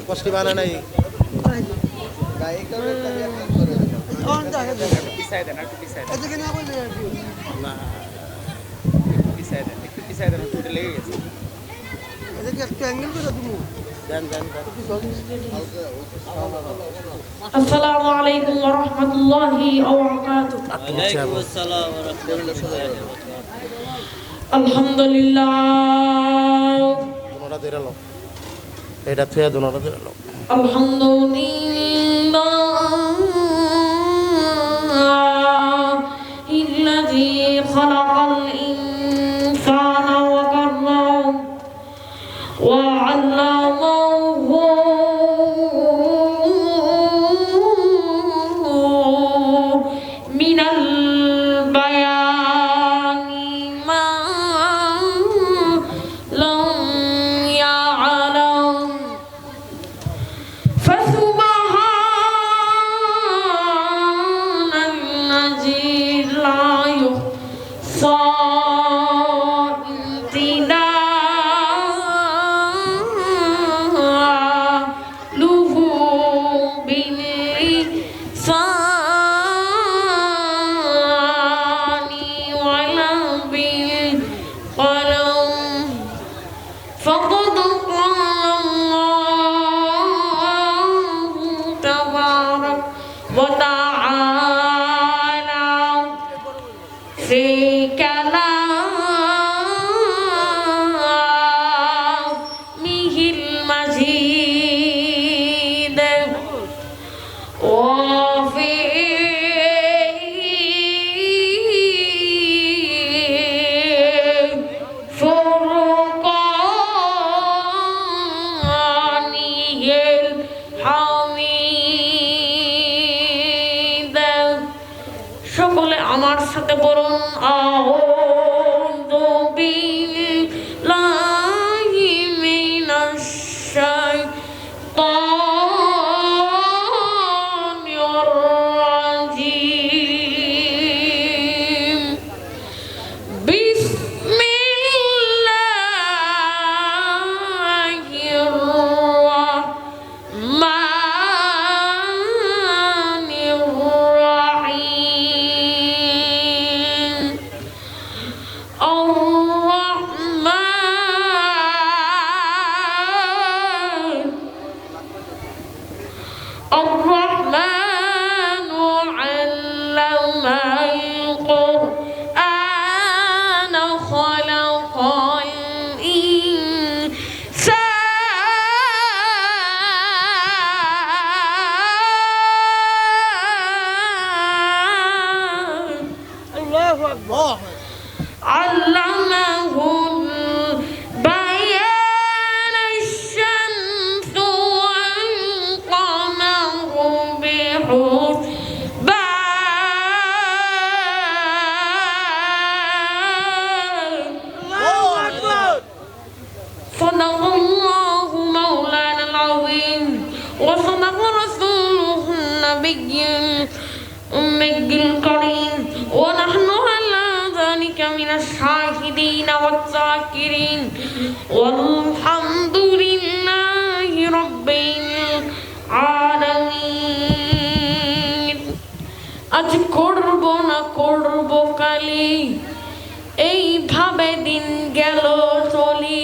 কষ্ট বানা নাই আসসালামু আলাইকুম ওয়া রাহমাতুল্লাহি ওয়া বারাকাতুহু। ওয়ালাইকুম আসসালাম ওয়া রাহমাতুল্লাহি ওয়া বারাকাতুহু। আলহামদুলিল্লাহ দুনোটা ধরে লো এটা থুয়া দুনোটা ধরে লো আলহামদুলিল্লাহিল্লাযী খালাকাল ইনসানা ওয়া কাররাম ওয়া 'আল্লামাহু মিনাল বায়ানি মা লাম ইয়া'লাম ফাসুবহানাল্লাযী লা ইহসা امتنانُهُ باللسان ولا بالقلم فقد قال الله تبارك وتعالى في كلامه المجيد وفي فرقانه الحميد সকলে আমার সাথে বলুন আউযু বিল্লাহি মিনাশ শাইতানির রাজীম বিসমিল্লাহির রাহমানির রাহিম الرحمن علم القرآن خلق الإنسان الله أكبر علمه البيان الشمس والقمر بحسبان صدق الله مولانا العظيم وصدق رسوله النبي الأمي الكريم ونحن على ذلك من الشاهدين والذاكرين والحمد لله رب العالمين আজ করব না করব কালি এইভাবে দিন গেল চলি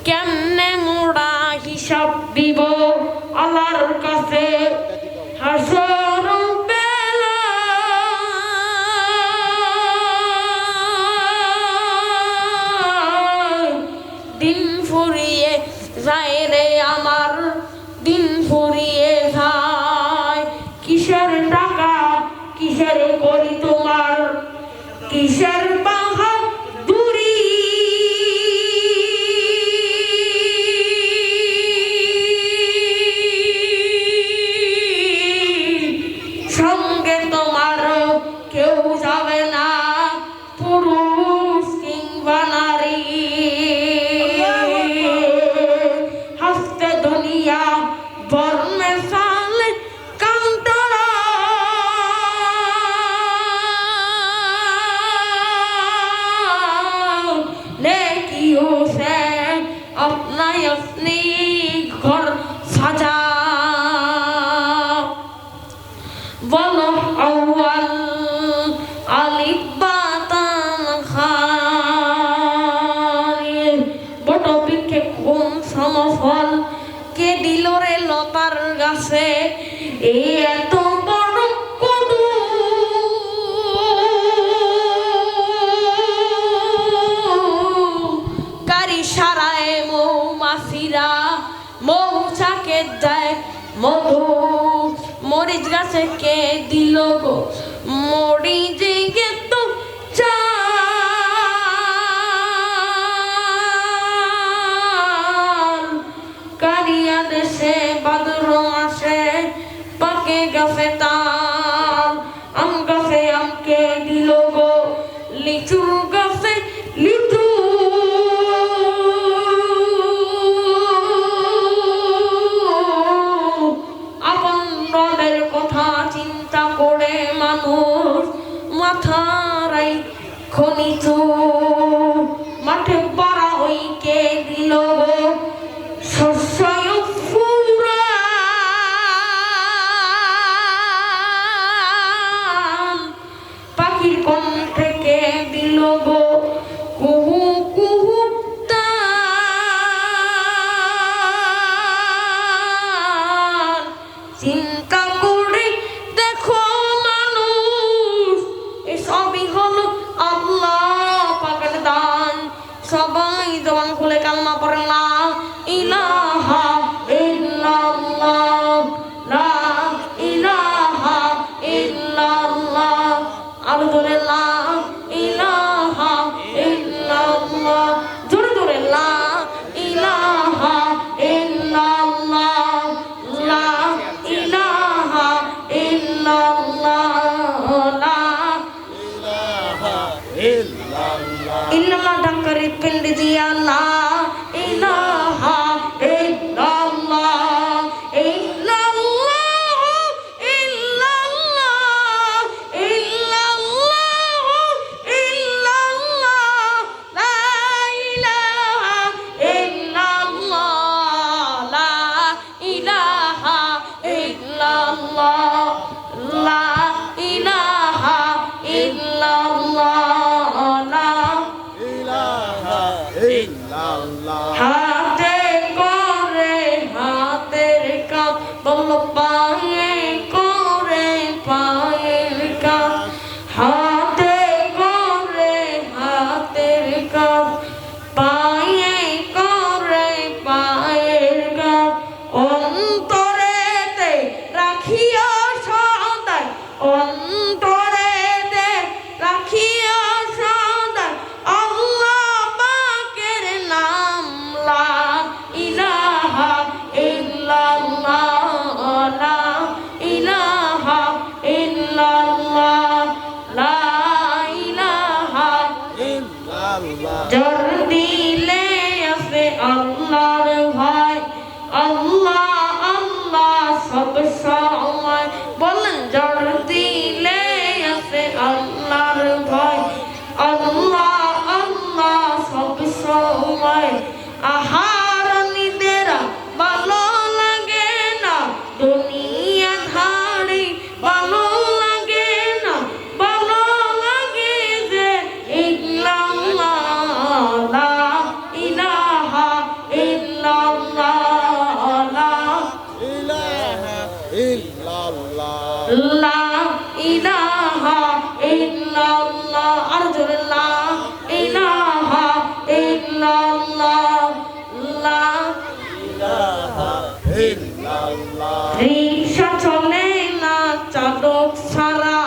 কেমনে মোরা হিসাব দিব আল্লাহর কাছে হাসর বেলায় দিন ফুরিয়ে যায় রে আমার দিন ফুরিয়ে যায় কিসের টাকা কিসের করি তোমার কিসের বাহাদুরি সঙ্গে তোমার কেউ যাবে না পুরুষ কিংবা নারী আপনি ঘর সাজা বলো আউয়াল আলিফ বা তা খায় বট বৃক্ষে কোন সমফল কে দিল রে লতার গাছে এই এত বড় কদু কারি সারায় মৌমাছিরা মৌচাকে যায় মধু মরিচ গাছে কে দিল গো মরিচ গে তো চাল কারিয়া দেশে ভাদ্র মাসে পাকে গাছে তাল আম গাছে আমকে দিল গো লিচু গাছে লিচু আপনদের কথা চিন্তা করে মানুষ মাথারাই খনিচু মাঠে পাড়া হইকে দিল গো শস্য পাখির কণ্ঠে কে দিল গো কুহু কুহু তাল চিন্তা করে দেখো মানুষ এসবই হলো আল্লাহ পাকের দান সবাই জবান খুলে কালমা পড়ে না ইলাহা ইল্লাল্লাহ লা ইলাহা ইল্লাল্লাহ আর জোরে লা ইলাহা ইল্লাল্লাহ জোরে জোরে লা ইলাহা ইল্লাল্লাহ লা ইলাহা ইল্লাল্লাহ লা ইল্লাল্লাহ ডাকরে পিন্ড দিয়া লা ইলাহা ইল্লাল্লাহ ইল্লাল্লাহ ইল্লাল্লাহ ইল্লাল্লাহ ইল্লাল্লাহ লা ইলাহা ইল্লাল্লাহ লা ইলাহা ইল্লাল্লাহ লা ইলাহা ইল্লাল্লাহ লা হাতে করে হাতের কাজ বল পায়ে করে পায়ের কাজ হাতে করে হাতের কাজ পায়ে করে পায়ের কাজ অন্তরেতে রাখিয়া সদাই অন্তরেতে রাখিয়া সদাই আল্লাহ পাকের নাম লা ইলাহা ইল্লাল্লাহ লা ইলাহা ইল্লাল্লাহ লা ইলাহা জর দিলে আছে আল্লাহর ভয় আল্লাহ আল্লাহ সব সময় বলেন জর দিলে আছে আল্লাহর ভয় আল্লাহ আল্লাহ সব সময় আহার নিদেরা ভালো লাগে না দুনিয়া ধারে ভালো লাগে না ভালো লাগে যে ইল্লাল্লাহ লা ইলাহা ইল্লাল্লাহ লা লা ইলাহা ইল্লাল্লাহ আর জোরে লা ইলাহা ইল্লাল্লাহ লা ইলাহা ইল্লাল্লাহ রিকশা চলে না চালক ছাড়া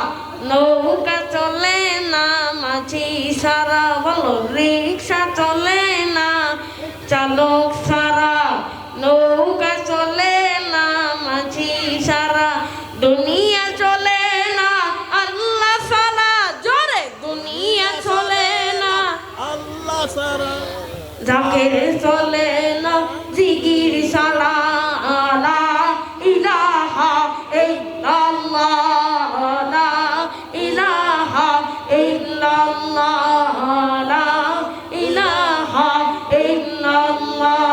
নৌকা চলে না মাঝি সারা বলো রিকশা চলে না চালক ছাড়া নৌকা চলে না মাঝি সারা দুনিয়া চলে না আল্লাহ সারা জোরে দুনিয়া চলে না আল্লাহ সারা জাকের চলে না জিকির সারা লা ইলাহা ইল্লাল্লাহ লা ইলাহা ইল্লাল্লাহ লা ইলাহা ইল্লাল্লাহ